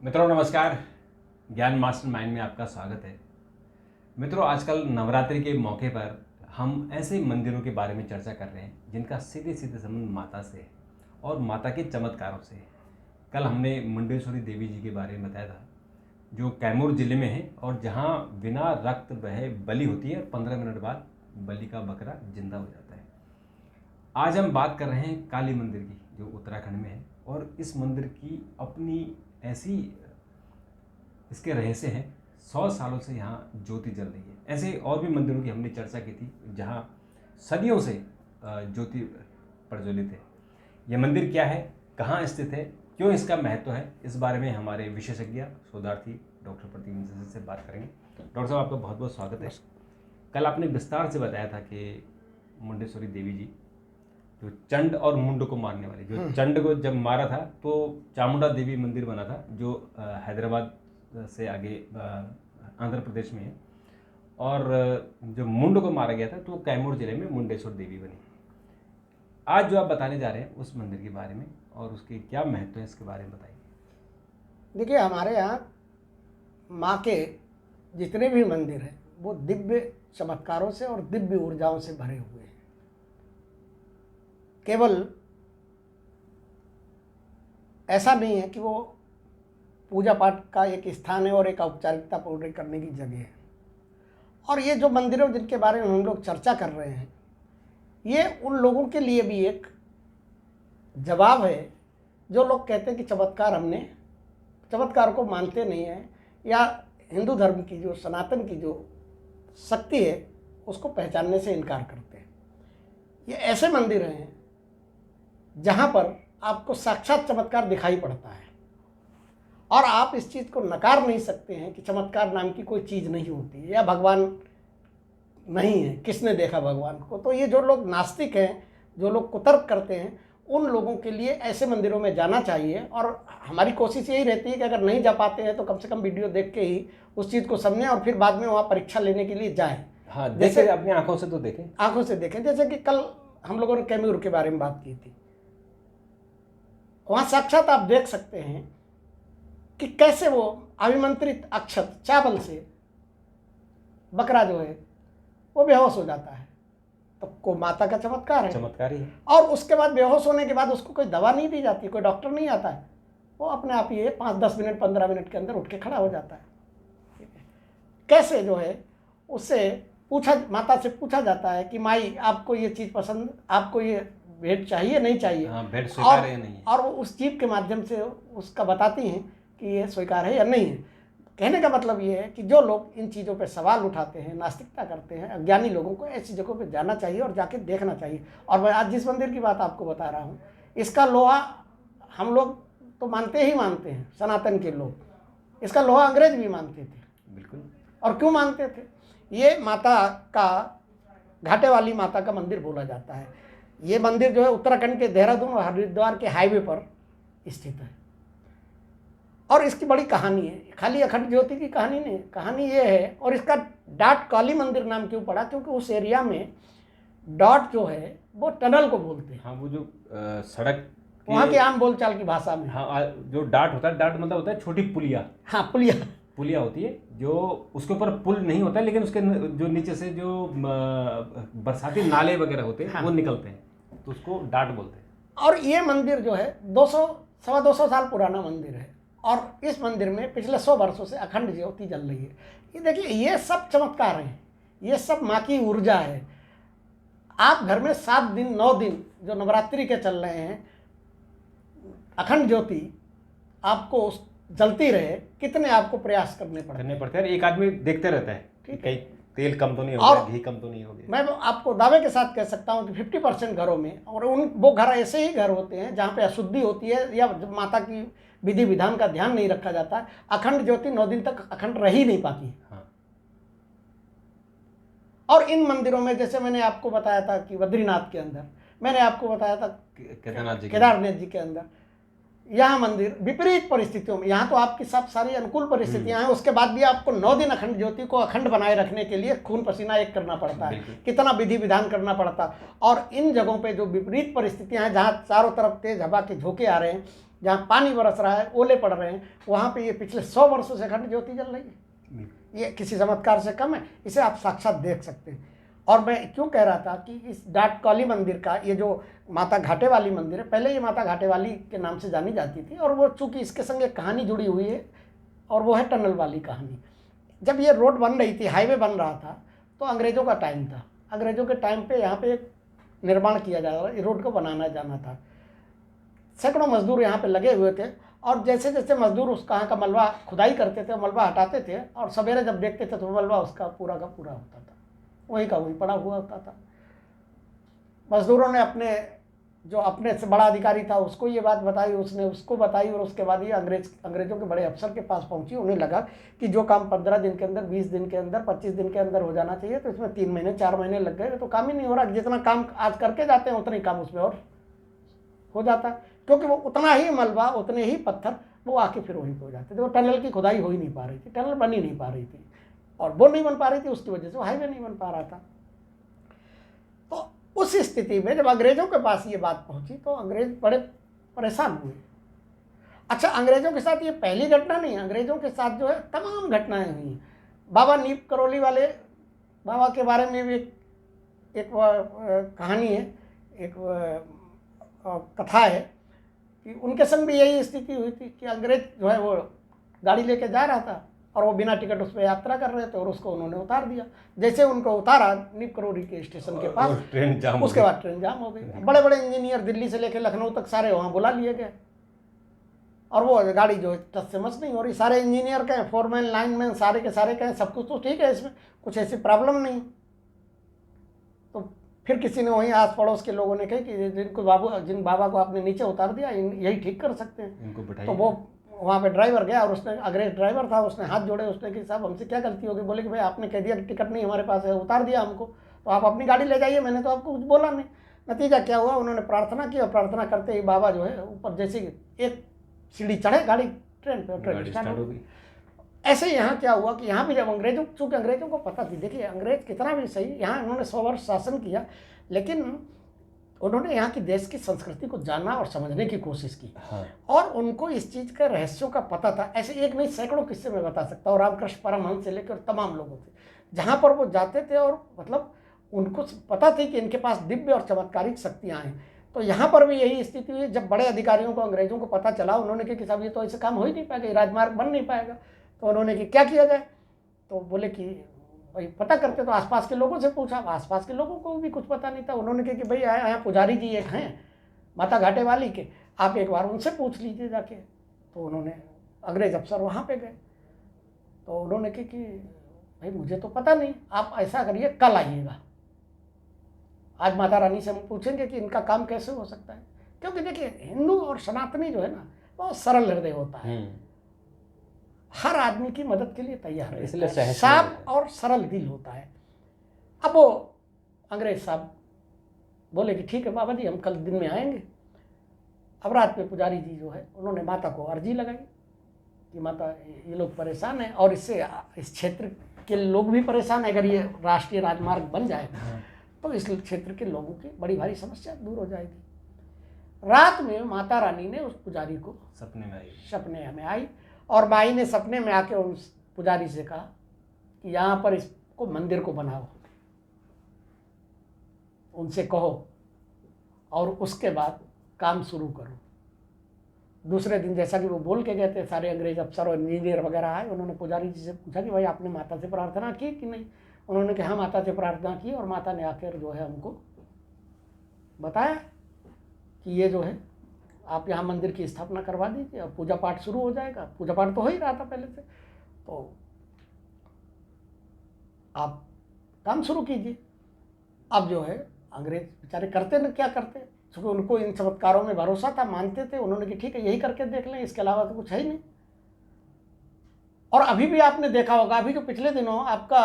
मित्रों नमस्कार। ज्ञान मास्टर माइंड में आपका स्वागत है। मित्रों, आजकल नवरात्रि के मौके पर हम ऐसे मंदिरों के बारे में चर्चा कर रहे हैं जिनका सीधे सीधे संबंध माता से है और माता के चमत्कारों से है। कल हमने मुंडेश्वरी देवी जी के बारे में बताया था, जो कैमूर जिले में है और जहां बिना रक्त बहे बलि होती है और 15 मिनट बाद बलि का बकरा जिंदा हो जाता है। आज हम बात कर रहे हैं काली मंदिर की, जो उत्तराखंड में है, और इस मंदिर की अपनी ऐसी इसके रहस्य हैं। 100 सालों से यहाँ ज्योति जल रही है। ऐसे और भी मंदिरों की हमने चर्चा की थी जहाँ सदियों से ज्योति प्रज्वलित है। यह मंदिर क्या है, कहाँ स्थित है, क्यों इसका महत्व है, इस बारे में हमारे विशेषज्ञ शोधार्थी डॉक्टर प्रतीक से बात करेंगे। डॉक्टर साहब, आपका बहुत बहुत स्वागत है। कल आपने विस्तार से बताया था कि मुंडेश्वरी देवी जी जो चंड और मुंड को मारने वाली, जो चंड को जब मारा था तो चामुंडा देवी मंदिर बना था, जो हैदराबाद से आगे आंध्र प्रदेश में है, और जो मुंड को मारा गया था तो कैमूर जिले में मुंडेश्वर देवी बनी। आज जो आप बताने जा रहे हैं उस मंदिर के बारे में और उसके क्या महत्व है, इसके बारे में बताइए। देखिए, हमारे यहाँ माँ के जितने भी मंदिर हैं वो दिव्य चमत्कारों से और दिव्य ऊर्जाओं से भरे हुए हैं। केवल ऐसा नहीं है कि वो पूजा पाठ का एक स्थान है और एक औपचारिकता पूरी करने की जगह है। और ये जो मंदिरों जिनके बारे में हम लोग चर्चा कर रहे हैं, ये उन लोगों के लिए भी एक जवाब है जो लोग कहते हैं कि चमत्कार को मानते नहीं हैं, या हिंदू धर्म की जो सनातन की जो शक्ति है उसको पहचानने से इनकार करते हैं। ये ऐसे मंदिर हैं जहाँ पर आपको साक्षात चमत्कार दिखाई पड़ता है और आप इस चीज़ को नकार नहीं सकते हैं कि चमत्कार नाम की कोई चीज़ नहीं होती है या भगवान नहीं है, किसने देखा भगवान को। तो ये जो लोग नास्तिक हैं, जो लोग कुतर्क करते हैं, उन लोगों के लिए ऐसे मंदिरों में जाना चाहिए। और हमारी कोशिश यही रहती है कि अगर नहीं जा पाते हैं तो कम से कम वीडियो देख के ही उस चीज़ को समझें और फिर बाद में वहाँ परीक्षा लेने के लिए जाएं। हाँ, जैसे अपनी आंखों से तो देखें, आंखों से देखें। जैसे कि कल हम लोगों ने कैमूर के बारे में बात की थी, वहाँ साक्षात आप देख सकते हैं कि कैसे वो अभिमंत्रित अक्षत चावल से बकरा जो है वो बेहोश हो जाता है। तो को माता का चमत्कार है, चमत्कार ही है। और उसके बाद बेहोश होने के बाद उसको कोई दवा नहीं दी जाती, कोई डॉक्टर नहीं आता है, वो अपने आप ही 5-10 मिनट 15 मिनट के अंदर उठ के खड़ा हो जाता है। कैसे जो है उससे माता से पूछा जाता है कि माई आपको ये चीज़ पसंद, आपको ये भेंट चाहिए नहीं चाहिए, हाँ, भेंट स्वीकार है या नहीं है, और वो उस जीव के माध्यम से उसका बताती हैं कि ये स्वीकार है या नहीं है। कहने का मतलब ये है कि जो लोग इन चीज़ों पे सवाल उठाते हैं, नास्तिकता करते हैं, अज्ञानी लोगों को ऐसी जगहों पे जाना चाहिए और जाके देखना चाहिए। और मैं आज जिस मंदिर की बात आपको बता रहा हूँ, इसका लोहा हम लोग तो मानते ही मानते हैं, सनातन के लोग इसका लोहा अंग्रेज भी मानते थे। बिल्कुल। और क्यों मानते थे? ये माता का, घाटे वाली माता का मंदिर बोला जाता है। ये मंदिर जो है उत्तराखंड के देहरादून और हरिद्वार के हाईवे पर स्थित है। और इसकी बड़ी कहानी है, खाली अखंड ज्योति की कहानी नहीं, कहानी ये है। और इसका डाट काली मंदिर नाम क्यों पड़ा? क्योंकि उस एरिया में डॉट जो है वो टनल को बोलते हैं। हाँ, वो जो सड़क वहाँ की आम बोलचाल की भाषा में, हाँ, जो डाट होता है, डाट मतलब होता है छोटी पुलिया। हाँ, पुलिया होती है, जो उसके ऊपर पुल नहीं होता है, लेकिन उसके जो नीचे से जो बरसाती नाले वगैरह होते हैं, हाँ, वो निकलते हैं, तो उसको डाट बोलते हैं। और ये मंदिर जो है 200-225 साल पुराना मंदिर है, और इस मंदिर में पिछले 100 वर्षों से अखंड ज्योति जल रही है। ये देखिए, ये सब चमत्कार हैं, ये सब माँ की ऊर्जा है। आप घर में 7 दिन 9 दिन जो नवरात्रि के चल रहे हैं, अखंड ज्योति आपको जलती रहे, कितने आपको प्रयास करने पड़ते हैं। एक आदमी देखते रहता है कि कहीं तेल कम तो नहीं हो गया, घी कम तो नहीं हो गया। मैं आपको दावे के साथ कह सकता हूँ कि 50% घरों में, और वो घर ऐसे ही घर होते हैं जहाँ पे अशुद्धि होती है या माता की विधि विधान का ध्यान नहीं रखा जाता, अखंड ज्योति 9 दिन तक अखंड रह ही नहीं पाती। हाँ। और इन मंदिरों में, जैसे मैंने आपको बताया था कि बद्रीनाथ के अंदर, मैंने आपको बताया था केदारनाथ जी के अंदर, यहाँ मंदिर विपरीत परिस्थितियों में, यहाँ तो आपकी सब सारी अनुकूल परिस्थितियां हैं, उसके बाद भी आपको 9 दिन अखंड ज्योति को अखंड बनाए रखने के लिए खून पसीना एक करना पड़ता है, कितना विधि विधान करना पड़ता है। और इन जगहों पे जो विपरीत परिस्थितियां हैं, जहाँ चारों तरफ तेज हवा के झोंके आ रहे हैं, जहाँ पानी बरस रहा है, ओले पड़ रहे हैं, वहाँ पे ये पिछले 100 वर्षों से अखंड ज्योति जल रही है। ये किसी चमत्कार से कम है, इसे आप साक्षात देख सकते हैं। और मैं क्यों कह रहा था कि इस डाटकौली मंदिर का, ये जो माता घाटे वाली मंदिर है, पहले ये माता घाटे वाली के नाम से जानी जाती थी, और वो चूँकि इसके संग एक कहानी जुड़ी हुई है, और वो है टनल वाली कहानी। जब ये रोड बन रही थी, हाईवे बन रहा था, तो अंग्रेज़ों का टाइम था। अंग्रेज़ों के टाइम पे यहाँ पे एक निर्माण किया जा रहा था, रोड को बनाना जाना था। सैकड़ों मजदूर यहाँ पे लगे हुए थे, और जैसे जैसे मजदूर उस कहाँ का मलबा खुदाई करते थे, मलबा हटाते थे, और सवेरे जब देखते थे तो मलबा उसका पूरा का पूरा होता था, वहीं का वहीं पड़ा हुआ होता था। मजदूरों ने अपने से बड़ा अधिकारी था उसको ये बात बताई, उसने उसको बताई, और उसके बाद ये अंग्रेज़ों के बड़े अफसर के पास पहुंची। उन्हें लगा कि जो काम 15 दिन के अंदर, 20 दिन के अंदर, 25 दिन के अंदर हो जाना चाहिए, तो इसमें 3 महीने 4 महीने लग गए, तो काम ही नहीं हो रहा। जितना काम आज करके जाते हैं उतना ही काम उसमें और हो जाता, क्योंकि वो उतना ही मलबा, उतने ही पत्थर वो आके फिर वहीं पे हो जाते थे। वो टनल की खुदाई हो ही नहीं पा रही थी, टनल बन ही नहीं पा रही थी, और वो नहीं बन पा रही थी, उसकी वजह से वो हाईवे नहीं बन पा रहा था। तो उस स्थिति में जब अंग्रेज़ों के पास ये बात पहुंची तो अंग्रेज़ बड़े परेशान हुए। अच्छा, अंग्रेज़ों के साथ ये पहली घटना नहीं है, अंग्रेज़ों के साथ जो है तमाम घटनाएं हुई हैं। बाबा नीप करौली वाले बाबा के बारे में भी एक कहानी है, एक कथा है कि उनके संग भी यही स्थिति हुई थी कि अंग्रेज जो है वो गाड़ी लेके जा रहा था, और वो बिना टिकट उस पर यात्रा कर रहे थे, और उसको उन्होंने उतार दिया। जैसे उनको उतारा नीप करौली के स्टेशन के पास, ट्रेन जाम, उसके बाद ट्रेन जाम हो गई। बड़े बड़े इंजीनियर दिल्ली से लेकर लखनऊ तक सारे वहाँ बुला लिए गए, और वो गाड़ी जो है टस से मस नहीं हो रही। सारे इंजीनियर कहें, फोरमैन, लाइनमैन, सारे के सारे कहें सब कुछ तो ठीक है, इसमें कुछ ऐसी प्रॉब्लम नहीं। तो फिर किसी ने वहीं आस पड़ोस के लोगों ने कहा कि जिन बाबा को आपने नीचे उतार दिया, यही ठीक कर सकते हैं, इनको बैठाइए। तो वो वहाँ पे ड्राइवर गया, और उसने, अंग्रेज ड्राइवर था, उसने हाथ जोड़े, उसने कि साहब हमसे क्या गलती होगी। बोले कि भाई आपने कह दिया कि टिकट नहीं हमारे पास है, उतार दिया हमको, तो आप अपनी गाड़ी ले जाइए, मैंने तो आपको कुछ बोला नहीं। नतीजा क्या हुआ, उन्होंने प्रार्थना की, और प्रार्थना करते ही बाबा जो है ऊपर, जैसे एक सीढ़ी चढ़े गाड़ी ट्रेन पे, ट्रेन स्टार्ट हो गई। ऐसे ही यहाँ क्या हुआ कि यहाँ भी जब चूँकि अंग्रेज़ों को पता थी, देखिए अंग्रेज कितना भी सही, यहाँ उन्होंने 100 वर्ष शासन किया, लेकिन उन्होंने यहाँ की देश की संस्कृति को जानना और समझने की कोशिश की। हाँ। और उनको इस चीज़ के रहस्यों का पता था। ऐसे एक नहीं, सैकड़ों किस्से मैं बता सकता हूँ, रामकृष्ण परमहंस से लेकर तमाम लोगों से, जहाँ पर वो जाते थे, और मतलब उनको पता थी कि इनके पास दिव्य और चमत्कारिक शक्तियाँ हैं। तो यहाँ पर भी यही स्थिति हुई। जब बड़े अधिकारियों को, अंग्रेज़ों को पता चला, उन्होंने कहा कि साहब ये तो ऐसे काम हो ही नहीं पाएगा, राजमार्ग बन नहीं पाएगा। तो उन्होंने कि क्या किया जाए, तो बोले कि भाई पता करते। तो आसपास के लोगों से पूछा, आसपास के लोगों को भी कुछ पता नहीं था। उन्होंने कहा कि भाई यहाँ पुजारी जी एक हैं माता घाटे वाली के, आप एक बार उनसे पूछ लीजिए जाके। तो उन्होंने, अंग्रेज अफसर वहाँ पे गए, तो उन्होंने कहा कि भाई मुझे तो पता नहीं, आप ऐसा करिए कल आइएगा, आज माता रानी से हम पूछेंगे कि इनका काम कैसे हो सकता है। क्योंकि देखिए हिंदू और सनातनी जो है ना, बहुत सरल हृदय होता है, हर आदमी की मदद के लिए तैयार है, इसलिए साफ और सरल दिल होता है। अब वो अंग्रेज साहब बोले कि ठीक है बाबा जी, हम कल दिन में आएंगे। अब रात में पुजारी जी जो है, उन्होंने माता को अर्जी लगाई कि माता ये लोग परेशान हैं, और इससे इस क्षेत्र के लोग भी परेशान है। अगर ये राष्ट्रीय राजमार्ग बन जाए तो इस क्षेत्र के लोगों की बड़ी भारी समस्या दूर हो जाएगी। रात में माता रानी ने उस पुजारी को सपने में आई, और माई ने सपने में आके उन पुजारी से कहा कि यहाँ पर इसको मंदिर को बनाओ, उनसे कहो, और उसके बाद काम शुरू करो। दूसरे दिन जैसा कि वो बोल के गए थे, सारे अंग्रेज अफसर और इंजीनियर वगैरह आए। उन्होंने पुजारी जी से पूछा कि भाई आपने माता से प्रार्थना की कि नहीं। उन्होंने कहा हाँ माता से प्रार्थना की, और माता ने आकर जो है हमको बताया कि ये जो है आप यहाँ मंदिर की स्थापना करवा दीजिए, और पूजा पाठ शुरू हो जाएगा। पूजा पाठ तो हो ही रहा था पहले से, तो आप काम शुरू कीजिए। अब जो है अंग्रेज बेचारे करते न क्या करते, क्योंकि उनको इन चमत्कारों में भरोसा था, मानते थे। उन्होंने कहा ठीक है यही करके देख लें, इसके अलावा तो कुछ है ही नहीं। और अभी भी आपने देखा होगा, अभी जो पिछले दिनों आपका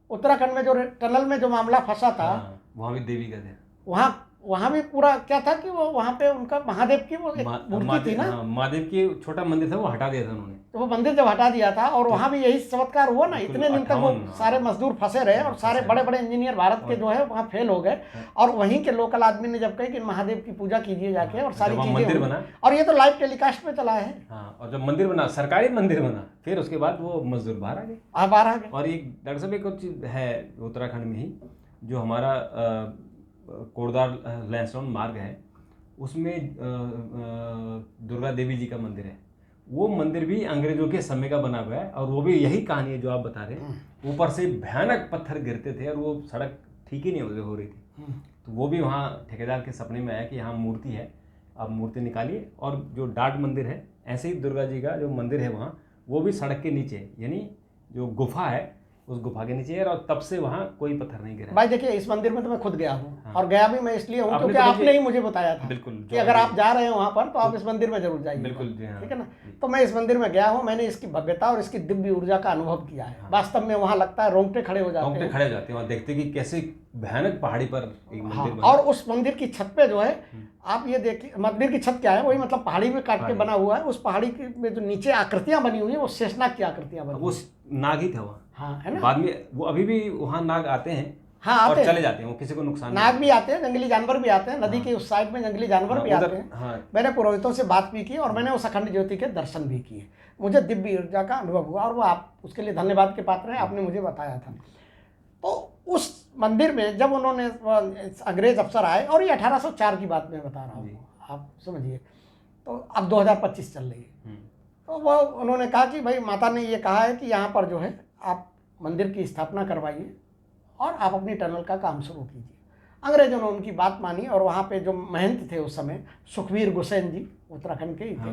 उत्तराखंड में जो टनल में जो मामला फंसा था, वहाँ भी देवी का था, वहाँ भी पूरा क्या था कि वो वहाँ पे उनका महादेव की वो एक मूर्ति थी ना, हाँ, महादेव की छोटा मंदिर था वो हटा दिया था उन्होंने। तो वो मंदिर जब हटा दिया था और वहाँ भी यही चमत्कार हुआ ना, बिल्कुल, इतने दिन तक वो 58 सारे मजदूर फंसे रहे और सारे फंसे बड़े बड़े इंजीनियर भारत के जो है वहाँ फेल हो गए। और वहीं के लोकल आदमी ने जब कही कि महादेव की पूजा कीजिए जाके और सारी जब वहाँ चीजें मंदिर हुई। बना, और ये तो लाइव टेलीकास्ट में चला है। हाँ, और जब मंदिर बना, सरकारी मंदिर बना, फिर उसके बाद वो मजदूर बाहर आ गए। आप बाहर आ गए। और एक डॉक्टर साहब एक और चीज़ है उत्तराखंड में ही, जो हमारा कोटद्वार लैंसडाउन मार्ग है, उसमें दुर्गा देवी जी का मंदिर है। वो मंदिर भी अंग्रेजों के समय का बना हुआ है, और वो भी यही कहानी है जो आप बता रहे हैं। ऊपर से भयानक पत्थर गिरते थे और वो सड़क ठीक ही नहीं हो रही थी। तो वो भी वहाँ ठेकेदार के सपने में आया कि यहाँ मूर्ति है, आप मूर्ति निकालिए। और जो डाट मंदिर है, ऐसे ही दुर्गा जी का जो मंदिर है वहाँ, वो भी सड़क के नीचे है, यानी जो गुफा है उस गुफा के नीचे है, और तब से वहाँ कोई पत्थर नहीं गिरा। भाई देखिए, इस मंदिर में तो मैं खुद गया हूँ। हाँ। और गया भी मैं इसलिए हूँ आपने क्योंकि तो आपने ही मुझे बताया था बिल्कुल कि अगर आप जा रहे हैं वहाँ पर तो आप इस मंदिर में जरूर जाइए। बिल्कुल जी, हाँ। ठीक है ना। तो मैं इस मंदिर में गया हूँ, मैंने इसकी भव्यता और इसकी दिव्य ऊर्जा का अनुभव किया है। वास्तव में वहाँ लगता है रोंगटे खड़े हो जाते हैं। खड़े हो जाते हैं वहाँ देखते कि कैसे भयानक पहाड़ी पर एक मंदिर बना। और उस मंदिर की छत पे जो है, आप ये देखिए, मंदिर की छत क्या है, वही मतलब पहाड़ी में काट के बना हुआ है। उस पहाड़ी में जो नीचे आकृतियां बनी हुई है वो शेषनाग की आकृतियां बनी। वो नाग ही था वहाँ। हाँ, है ना। बाद में वो अभी भी वहाँ नाग आते हैं। हाँ, और आते हैं, चले जाते हैं, वो किसी को नुकसान नाग भी आते हैं, जंगली जानवर भी आते हैं। नदी के उस साइड में जंगली जानवर भी आते हैं। हाँ। मैंने पुरोहितों से बात भी की और मैंने उस अखंड ज्योति के दर्शन भी किए। मुझे दिव्य ऊर्जा का अनुभव हुआ और वो आप उसके लिए धन्यवाद के पात्र हैं, आपने मुझे बताया था। तो उस मंदिर में जब उन्होंने अंग्रेज अफसर आए, और ये 1804 की बात मैं बता रहा हूँ, आप समझिए। तो अब 2025 चल रही है। तो वो उन्होंने कहा कि भाई माता ने ये कहा है कि यहाँ पर जो है आप मंदिर की स्थापना करवाइए और आप अपनी टनल का काम शुरू कीजिए। अंग्रेजों ने उनकी बात मानी और वहाँ पे जो महंत थे उस समय, सुखवीर गुसैन जी, उत्तराखंड के ही थे,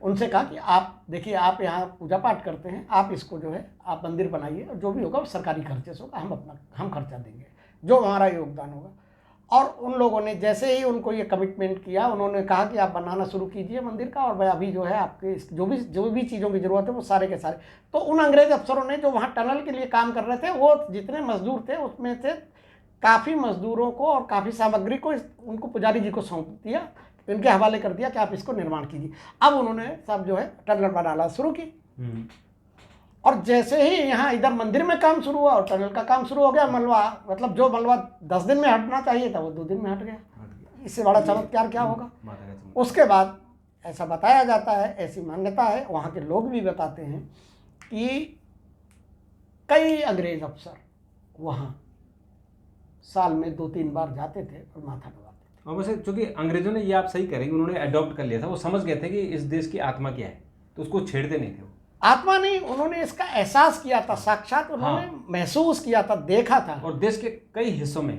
उनसे कहा कि आप देखिए, आप यहाँ पूजा पाठ करते हैं, आप इसको जो है आप मंदिर बनाइए, और जो भी होगा सरकारी खर्चे से होगा, हम खर्चा देंगे, जो हमारा योगदान होगा। और उन लोगों ने जैसे ही उनको ये कमिटमेंट किया, उन्होंने कहा कि आप बनाना शुरू कीजिए मंदिर का, और मैं अभी जो है आपके जो भी चीज़ों की ज़रूरत है वो सारे के सारे। तो उन अंग्रेज अफसरों ने जो वहाँ टनल के लिए काम कर रहे थे, वो जितने मजदूर थे उसमें से काफ़ी मजदूरों को और काफ़ी सामग्री को उनको पुजारी जी को सौंप दिया, इनके हवाले कर दिया कि आप इसको निर्माण कीजिए। अब उन्होंने सब जो है टनल बनाना शुरू की। और जैसे ही यहाँ इधर मंदिर में काम शुरू हुआ और टनल का काम शुरू हो गया, मलबा मतलब जो मलबा 10 दिन में हटना चाहिए था वो 2 दिन में हट गया। इससे बड़ा चमत्कार क्या होगा। उसके बाद ऐसा बताया जाता है, ऐसी मान्यता है, वहाँ के लोग भी बताते हैं कि कई अंग्रेज अफसर वहाँ साल में 2-3 बार जाते थे और माथा दबाते थे। और वैसे चूंकि अंग्रेजों ने, ये आप सही करेंगे, उन्होंने अडॉप्ट कर लिया था, वो समझ गए थे कि इस देश की आत्मा क्या है, तो उसको छेड़ते नहीं थे। वो आत्मा नहीं, उन्होंने इसका एहसास किया था, साक्षात उन्होंने महसूस किया था, देखा था। और देश के कई हिस्सों में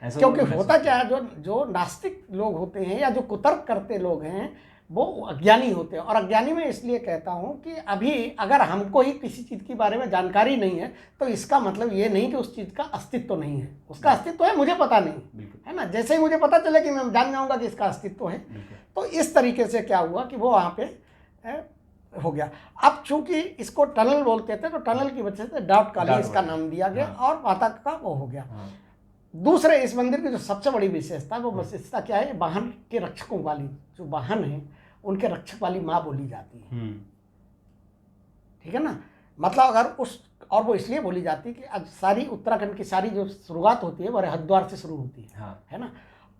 क्योंकि होता क्या है, जो नास्तिक लोग होते हैं या जो कुतर्क करते लोग हैं वो अज्ञानी होते हैं। और अज्ञानी में इसलिए कहता हूँ कि अभी अगर हमको ही किसी चीज़ के बारे में जानकारी नहीं है तो इसका मतलब ये नहीं कि उस चीज़ का अस्तित्व नहीं है। उसका अस्तित्व है, मुझे पता नहीं है ना। जैसे ही मुझे पता चले कि मैं जान जाऊँगा कि इसका अस्तित्व है। तो इस तरीके से क्या हुआ कि वो वहाँ पे हो गया। अब चूंकि इसको टनल बोलते थे तो टनल की वजह से डाट काली इसका नाम दिया गया और माता का वो हो गया। दूसरे इस मंदिर की जो सबसे बड़ी विशेषता, वो विशेषता क्या है, वाहन के रक्षकों वाली, जो वाहन है उनके रक्षक वाली माँ बोली जाती है। ठीक है ना। मतलब अगर उस, और वो इसलिए बोली जाती है कि अब सारी उत्तराखंड की सारी जो शुरुआत होती है वो हरिद्वार से शुरू होती है ना।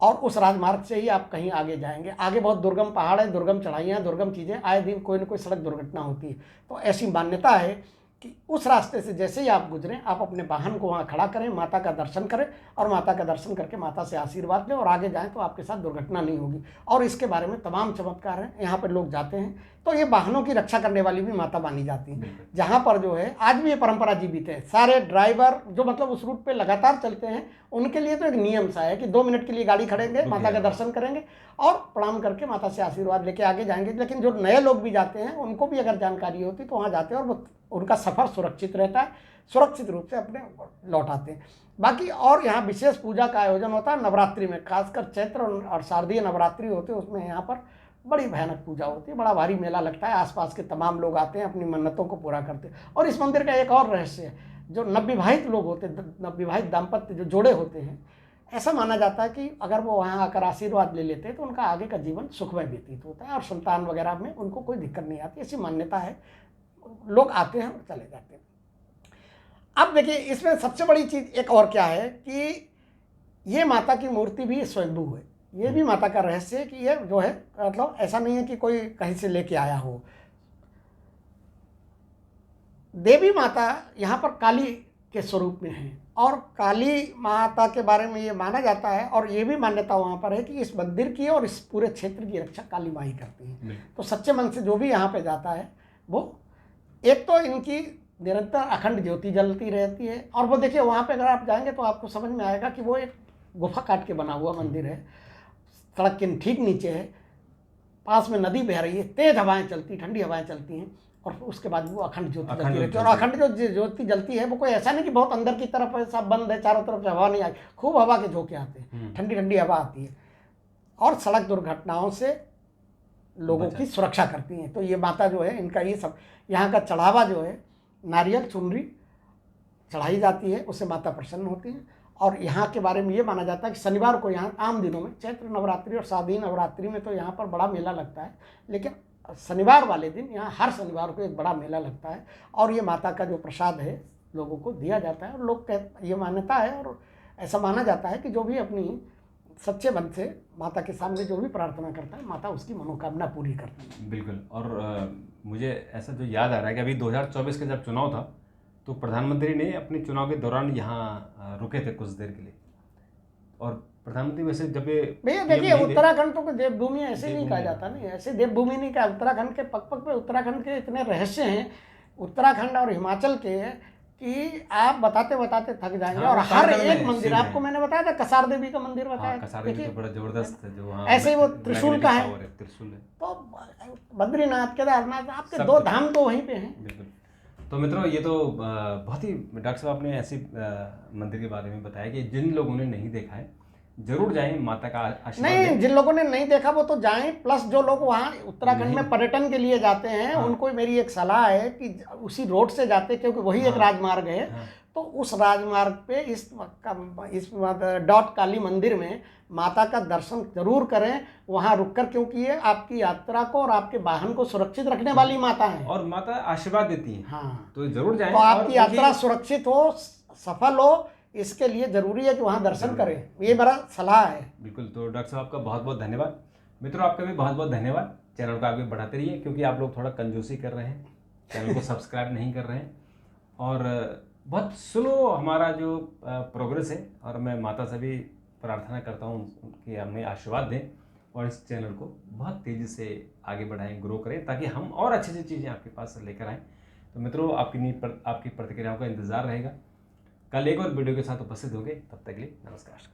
और उस राजमार्ग से ही आप कहीं आगे जाएंगे, आगे बहुत दुर्गम पहाड़ है, दुर्गम चढ़ाइयाँ, दुर्गम चीज़ें, आए दिन कोई ना कोई सड़क दुर्घटना होती है। तो ऐसी मान्यता है कि उस रास्ते से जैसे ही आप गुजरें, आप अपने वाहन को वहाँ खड़ा करें, माता का दर्शन करें और माता का दर्शन करके माता से आशीर्वाद लें और आगे जाएं तो आपके साथ दुर्घटना नहीं होगी। और इसके बारे में तमाम चमत्कार हैं। यहाँ पर लोग जाते हैं तो ये वाहनों की रक्षा करने वाली भी माता मानी जाती है। जहाँ पर जो है आज भी ये परंपरा जीवित है। सारे ड्राइवर जो मतलब उस रूट पे लगातार चलते हैं, उनके लिए तो एक नियम सा है कि 2 मिनट के लिए गाड़ी खड़ेंगे, माता का दर्शन करेंगे और प्रणाम करके माता से आशीर्वाद लेके आगे जाएंगे। लेकिन जो नए लोग भी जाते हैं उनको भी अगर जानकारी होती तो वहाँ जाते हैं और वो उनका सफ़र सुरक्षित रहता है, सुरक्षित रूप से अपने लौट आते हैं। बाकी और यहाँ विशेष पूजा का आयोजन होता है नवरात्रि में, खासकर चैत्र और शारदीय नवरात्रि होते हैं, उसमें यहाँ पर बड़ी भयानक पूजा होती है, बड़ा भारी मेला लगता है। आसपास के तमाम लोग आते हैं, अपनी मन्नतों को पूरा करते हैं। और इस मंदिर का एक और रहस्य है, जो नवविवाहित लोग होते हैं, नवविवाहित दाम्पत्य जो जोड़े होते हैं, ऐसा माना जाता है कि अगर वो वहाँ आकर आशीर्वाद ले लेते हैं तो उनका आगे का जीवन सुखमय व्यतीत होता है और संतान वगैरह में उनको कोई दिक्कत नहीं आती, ऐसी मान्यता है। लोग आते हैं और चले जाते हैं। अब देखिए इसमें सबसे बड़ी चीज़ एक और क्या है कि ये माता की मूर्ति भी स्वयंभू है। ये भी माता का रहस्य है कि ये जो है मतलब ऐसा नहीं है कि कोई कहीं से लेके आया हो। देवी माता यहाँ पर काली के स्वरूप में है और काली माता के बारे में ये माना जाता है और ये भी मान्यता वहाँ पर है कि इस मंदिर की और इस पूरे क्षेत्र की रक्षा काली माँ ही करती हैं। तो सच्चे मन से जो भी यहाँ पे जाता है वो एक तो इनकी निरंतर अखंड ज्योति जलती रहती है और वो देखिए वहाँ पे अगर आप जाएंगे तो आपको समझ में आएगा कि वो एक गुफा काट के बना हुआ मंदिर है। सड़क के ठीक नीचे है, पास में नदी बह रही है, तेज हवाएं चलती, ठंडी हवाएं चलती हैं और उसके बाद वो अखंड ज्योति जलती रहती है। और अखंड जो ज्योति जलती है वो कोई ऐसा नहीं कि बहुत अंदर की तरफ ऐसा बंद है, चारों तरफ से हवा नहीं आई, खूब हवा के झोंके आते हैं, ठंडी ठंडी हवा आती है और सड़क दुर्घटनाओं से लोगों की सुरक्षा करती हैं। तो ये माता जो है इनका ये सब यहाँ का चढ़ावा जो है नारियल चुनरी चढ़ाई जाती है, उससे माता प्रसन्न होती है। और यहाँ के बारे में ये माना जाता है कि शनिवार को यहाँ आम दिनों में चैत्र नवरात्रि और शारदीय नवरात्रि में तो यहाँ पर बड़ा मेला लगता है, लेकिन शनिवार वाले दिन यहाँ हर शनिवार को एक बड़ा मेला लगता है और ये माता का जो प्रसाद है लोगों को दिया जाता है। और लोग ये मान्यता है और ऐसा माना जाता है कि जो भी अपनी सच्चे मन से माता के सामने जो भी प्रार्थना करता है माता उसकी मनोकामना पूरी करती है। बिल्कुल। और मुझे ऐसा जो याद आ रहा है कि अभी 2024 का जब चुनाव था तो प्रधानमंत्री ने अपने चुनाव के दौरान यहाँ रुके थे कुछ देर के लिए और प्रधानमंत्री वैसे जब भैया देखिए उत्तराखंड तो देवभूमि ऐसे नहीं कहा जाता, नहीं ऐसे देवभूमि नहीं कहा। उत्तराखंड के पग पग पे उत्तराखंड के इतने रहस्य हैं उत्तराखंड और हिमाचल के कि आप बताते बताते थक जाएंगे। और हर एक मंदिर आपको मैंने बताया था, कसार देवी का मंदिर बताया, कसार देवी तो बड़ा जबरदस्त है जो वहाँ ऐसे ही वो त्रिशूल का है, त्रिशूल है। तो बद्रीनाथ केदारनाथ आपके दो धाम तो वहीं पे हैं। बिल्कुल। तो मित्रों ये तो बहुत ही डॉक्टर साहब आपने ऐसी मंदिर के बारे में बताया कि जिन लोगों ने नहीं देखा है जरूर जाएं, माता का आशीर्वाद नहीं, जिन लोगों ने नहीं देखा वो तो जाएं, प्लस जो लोग वहाँ उत्तराखंड में पर्यटन के लिए जाते हैं उनको मेरी एक सलाह है कि उसी रोड से जाते क्योंकि वही एक राजमार्ग है। तो उस राजमार्ग पे इस डॉट काली मंदिर में माता का दर्शन जरूर करें वहाँ रुककर, क्योंकि ये आपकी यात्रा को और आपके वाहन को सुरक्षित रखने वाली माता है और माता आशीर्वाद देती है। हाँ, तो जरूर जाएं। तो आपकी यात्रा सुरक्षित हो, सफल हो, इसके लिए जरूरी है कि वहाँ दर्शन करें, ये मेरा सलाह है। बिल्कुल। तो डॉक्टर साहब आपका बहुत बहुत धन्यवाद। मित्रों आपका भी बहुत बहुत धन्यवाद। चैनल को आगे बढ़ाते रहिए क्योंकि आप लोग थोड़ा कंजूसी कर रहे हैं, चैनल को सब्सक्राइब नहीं कर रहे हैं और बहुत स्लो हमारा जो प्रोग्रेस है। और मैं माता से भी प्रार्थना करता हूँ कि हमें आशीर्वाद दें और इस चैनल को बहुत तेज़ी से आगे बढ़ाएं, ग्रो करें ताकि हम और अच्छी अच्छी चीज़ें आपके पास लेकर आएँ। तो मित्रों आपकी प्रतिक्रियाओं का इंतज़ार रहेगा। कल एक और वीडियो के साथ उपस्थित होंगे, तब तक के लिए नमस्कार।